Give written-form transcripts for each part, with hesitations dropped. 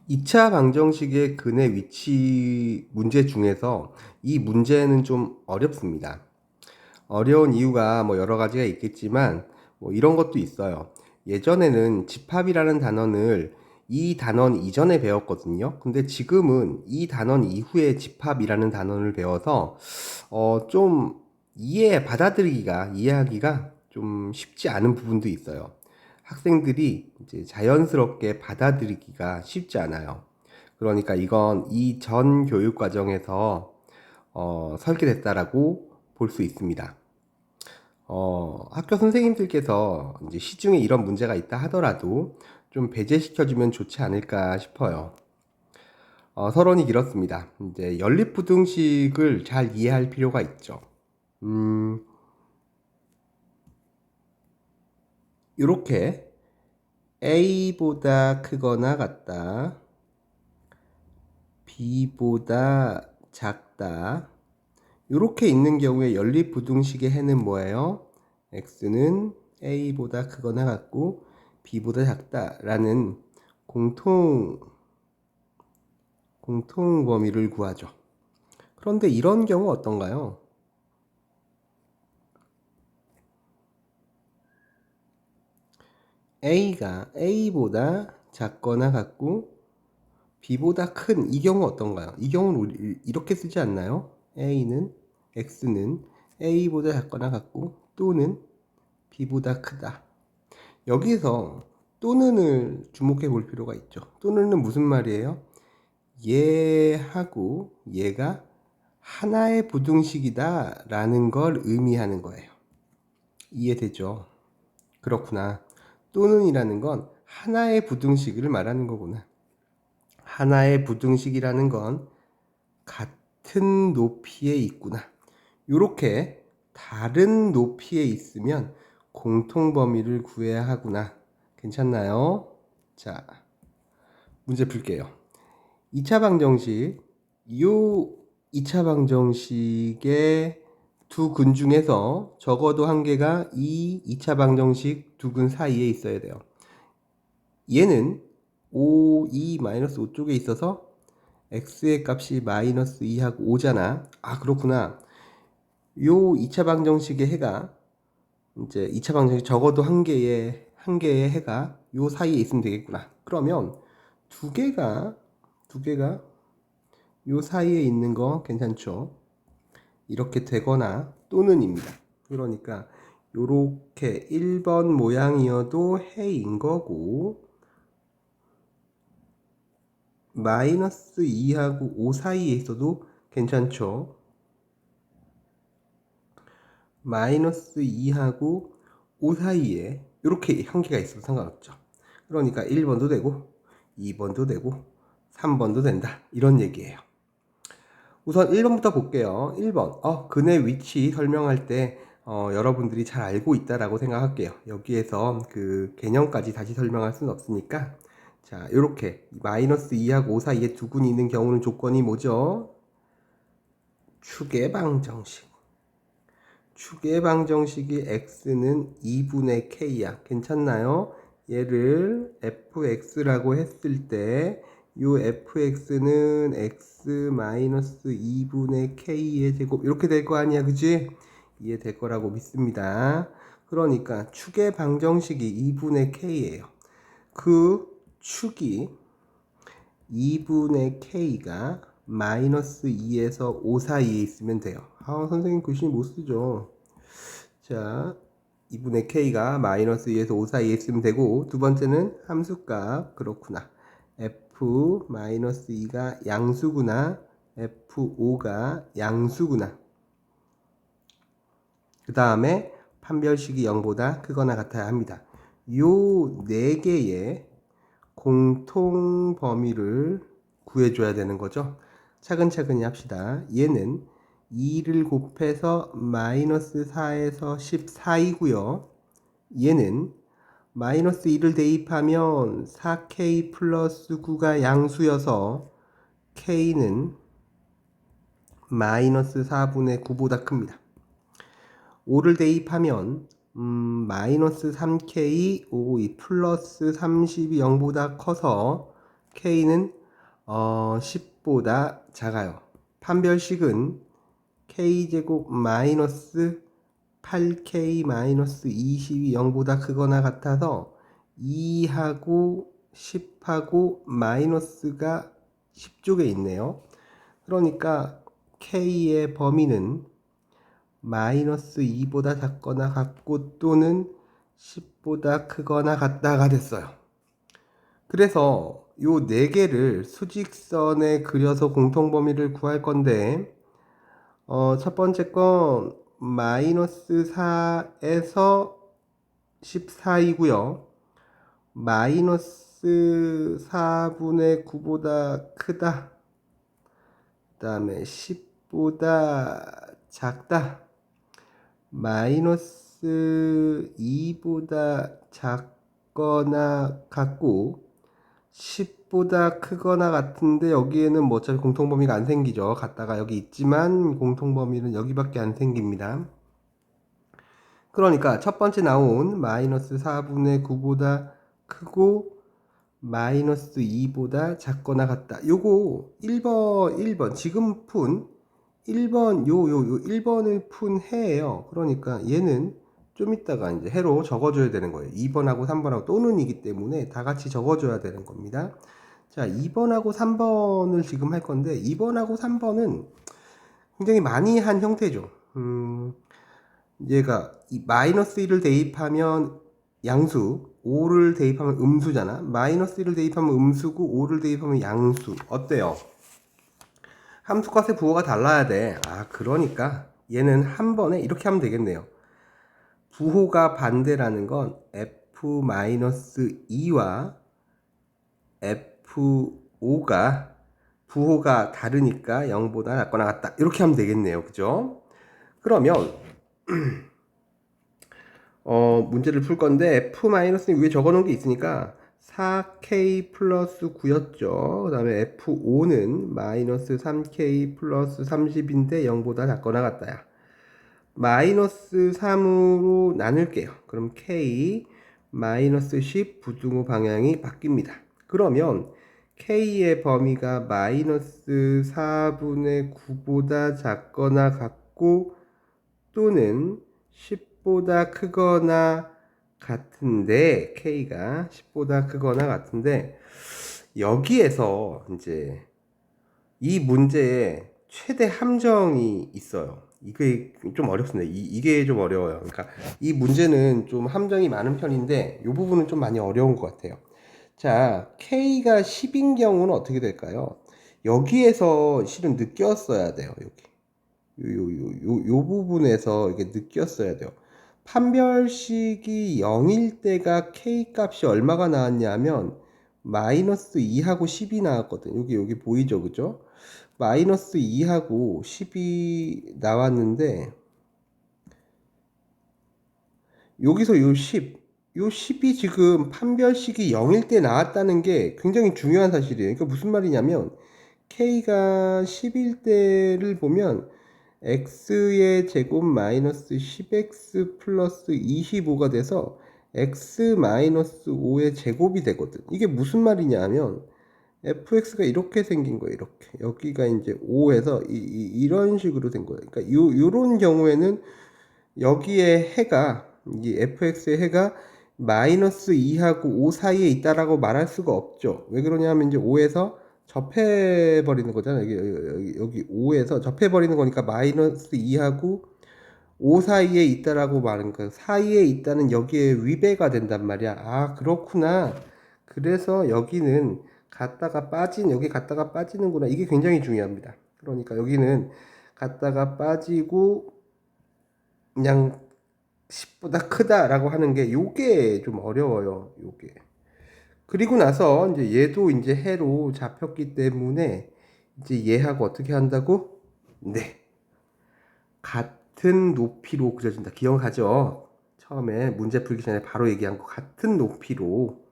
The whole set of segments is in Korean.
2차 방정식의 근의 위치 문제 중에서 이 문제는 좀 어렵습니다. 어려운 이유가 뭐 여러 가지가 있겠지만 뭐 이런 것도 있어요. 예전에는 집합이라는 단어를 이 단원 이전에 배웠거든요. 근데 지금은 이 단원 이후에 집합이라는 단어를 배워서 좀 이해하기가 좀 쉽지 않은 부분도 있어요. 학생들이 이제 자연스럽게 받아들이기가 쉽지 않아요. 그러니까 이건 이 전 교육 과정에서 설계됐다라고 볼 수 있습니다. 학교 선생님들께서 이제 시중에 이런 문제가 있다 하더라도 좀 배제시켜주면 좋지 않을까 싶어요. 서론이 길었습니다. 이제 연립부등식을 잘 이해할 필요가 있죠. 음, 이렇게 A보다 크거나 같다, B보다 작다, 이렇게 있는 경우에 연립부등식의 해는 뭐예요? X는 A보다 크거나 같고 B보다 작다라는 공통 범위를 구하죠. 그런데 이런 경우 어떤가요? A가 A보다 작거나 같고 B보다 큰 이 경우 어떤가요? 이 경우는 우리 이렇게 쓰지 않나요? X는 A보다 작거나 같고 또는 B보다 크다. 여기서 또는을 주목해 볼 필요가 있죠. 또는은 무슨 말이에요? 얘하고 얘가 하나의 부등식이다 라는 걸 의미하는 거예요. 이해되죠? 그렇구나. 또는이라는 건 하나의 부등식을 말하는 거구나. 하나의 부등식이라는 건 같은 높이에 있구나. 이렇게 다른 높이에 있으면 공통 범위를 구해야 하구나. 괜찮나요? 자, 문제 풀게요. 2차 방정식, 요 2차 방정식의 두 근 중에서 적어도 한 개가 이 2차 방정식 두 근 사이에 있어야 돼요. 얘는 5, 5 쪽에 있어서 x의 값이 마이너스 2하고 5잖아. 아, 그렇구나. 요 2차 방정식의 해가 이제 2차 방정식 적어도 한 개의 해가 요 사이에 있으면 되겠구나. 그러면 두 개가 요 사이에 있는 거 괜찮죠? 이렇게 되거나 또는입니다. 그러니까 요렇게 1번 모양이어도 해인 거고 마이너스 2하고 5 사이에 있어도 괜찮죠? 마이너스 2하고 5 사이에 이렇게 한 개가 있어도 상관없죠. 그러니까 1번도 되고 2번도 되고 3번도 된다. 이런 얘기예요. 우선 1번부터 볼게요. 1번. 근의 위치 설명할 때 여러분들이 잘 알고 있다라고 생각할게요. 여기에서 그 개념까지 다시 설명할 수는 없으니까 자, 이렇게 마이너스 2하고 5 사이에 두 군이 있는 경우는 조건이 뭐죠? 축의 방정식. 축의 방정식이 x는 2분의 k야. 괜찮나요? 얘를 fx라고 했을 때 요 fx는 x-2분의 k의 제곱 이렇게 될 거 아니야, 그지? 이해될 거라고 믿습니다. 그러니까 축의 방정식이 2분의 k예요. 그 축이 2분의 k가 마이너스 2에서 5 사이에 있으면 돼요. 선생님 글씨 못 쓰죠. 자, 2분의 k가 마이너스 2에서 5 사이에 있으면 되고, 두 번째는 함수값. 그렇구나. f 마이너스 2가 양수구나. f5가 양수구나. 그 다음에 판별식이 0보다 크거나 같아야 합니다. 요 네 개의 공통 범위를 구해줘야 되는 거죠. 차근차근히 합시다. 얘는 2를 곱해서 마이너스 4에서 14이고요. 얘는 마이너스 2를 대입하면 4k 플러스 9가 양수여서 k는 마이너스 4분의 9보다 큽니다. 5를 대입하면 마이너스 3k 5 플러스 30이 0보다 커서 K는 10보다 작아요. 판별식은 K제곱 마이너스 8K 마이너스 20이 0보다 크거나 같아서 2하고 10하고 마이너스가 10쪽에 있네요. 그러니까 K의 범위는 마이너스 2보다 작거나 같고 또는 10보다 크거나 같다가 됐어요. 그래서 요 4개를 수직선에 그려서 공통범위를 구할 건데 첫 번째 건 마이너스 4에서 14이고요. 마이너스 4분의 9보다 크다. 그 다음에 10보다 작다. 마이너스 2보다 작거나 같고 10보다 크거나 같은데 여기에는 뭐 어차피 공통범위가 안 생기죠. 같다가 여기 있지만 공통범위는 여기밖에 안 생깁니다. 그러니까 첫 번째 나온 마이너스 4분의 9보다 크고 마이너스 2보다 작거나 같다. 요거 1번 지금 푼 1번 요 1번을 푼 해예요. 그러니까 얘는 좀 이따가 이제 해로 적어줘야 되는 거예요. 2번하고 3번하고 또는이기 때문에 다 같이 적어줘야 되는 겁니다. 자, 2번하고 3번을 지금 할 건데 2번하고 3번은 굉장히 많이 한 형태죠. 얘가 이 마이너스 1을 대입하면 양수, 5를 대입하면 음수잖아. 마이너스 1을 대입하면 음수고 5를 대입하면 양수. 어때요? 함수값의 부호가 달라야 돼. 그러니까 얘는 한 번에 이렇게 하면 되겠네요. 부호가 반대라는 건 F-2와 F5가 부호가 다르니까 0보다 낮거나 같다. 이렇게 하면 되겠네요. 그죠? 그러면 문제를 풀 건데 F-는 위에 적어놓은 게 있으니까 4K 플러스 9였죠. 그 다음에 F5는 마이너스 3K 플러스 30인데 0보다 작거나 같다야. 마이너스 3으로 나눌게요. 그럼 K 마이너스 10 부등호 방향이 바뀝니다. 그러면 K의 범위가 마이너스 4분의 9보다 작거나 같고 또는 10보다 크거나 같은데 K가 10보다 크거나 같은데 여기에서 이제 이 문제에 최대 함정이 있어요. 이게 좀 어렵습니다. 이게 좀 어려워요. 그러니까 이 문제는 좀 함정이 많은 편인데 이 부분은 좀 많이 어려운 것 같아요. 자, K가 10인 경우는 어떻게 될까요? 여기에서 실은 느꼈어야 돼요. 여기. 요 부분에서 이게 느꼈어야 돼요. 판별식이 0일 때가 K 값이 얼마가 나왔냐면 마이너스 2하고 10이 나왔거든. 여기 보이죠, 그죠? 마이너스 2하고 10이 나왔는데 여기서 요 10이 지금 판별식이 0일 때 나왔다는 게 굉장히 중요한 사실이에요. 그러니까 무슨 말이냐면 K가 10일 때를 보면 x의 제곱 마이너스 10x 플러스 25가 돼서 x 마이너스 5의 제곱이 되거든. 이게 무슨 말이냐 하면 fx가 이렇게 생긴 거예요. 이렇게. 여기가 이제 5에서 이런 식으로 된 거예요. 그러니까 요런 경우에는 여기에 해가 이 fx의 해가 마이너스 2하고 5 사이에 있다라고 말할 수가 없죠. 왜 그러냐면 이제 5에서 접해버리는 거잖아요. 여기 5에서 접해버리는 거니까 마이너스 2하고 5 사이에 있다라고 말하는 거 사이에 있다는 여기에 위배가 된단 말이야. 그렇구나. 그래서 여기는 여기 갔다가 빠지는구나. 이게 굉장히 중요합니다. 그러니까 여기는 갔다가 빠지고 그냥 10보다 크다라고 하는 게 요게 좀 어려워요. 요게. 그리고 나서 이제 얘도 이제 해로 잡혔기 때문에 이제 얘하고 어떻게 한다고? 네. 같은 높이로 그려진다. 기억하죠? 처음에 문제 풀기 전에 바로 얘기한 거 같은 높이로.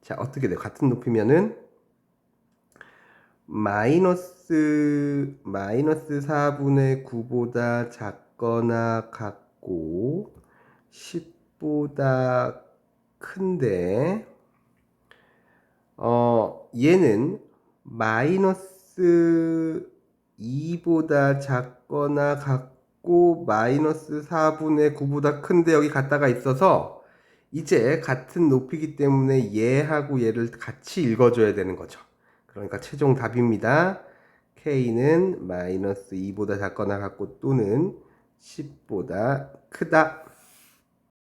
자, 어떻게 돼요? 같은 높이면은 마이너스 4분의 9보다 작거나 같고 10보다 큰데 얘는 마이너스 2보다 작거나 같고 마이너스 4분의 9보다 큰데 여기 갖다가 있어서 이제 같은 높이기 때문에 얘하고 얘를 같이 읽어줘야 되는 거죠. 그러니까 최종 답입니다. K는 마이너스 2보다 작거나 같고 또는 10보다 크다.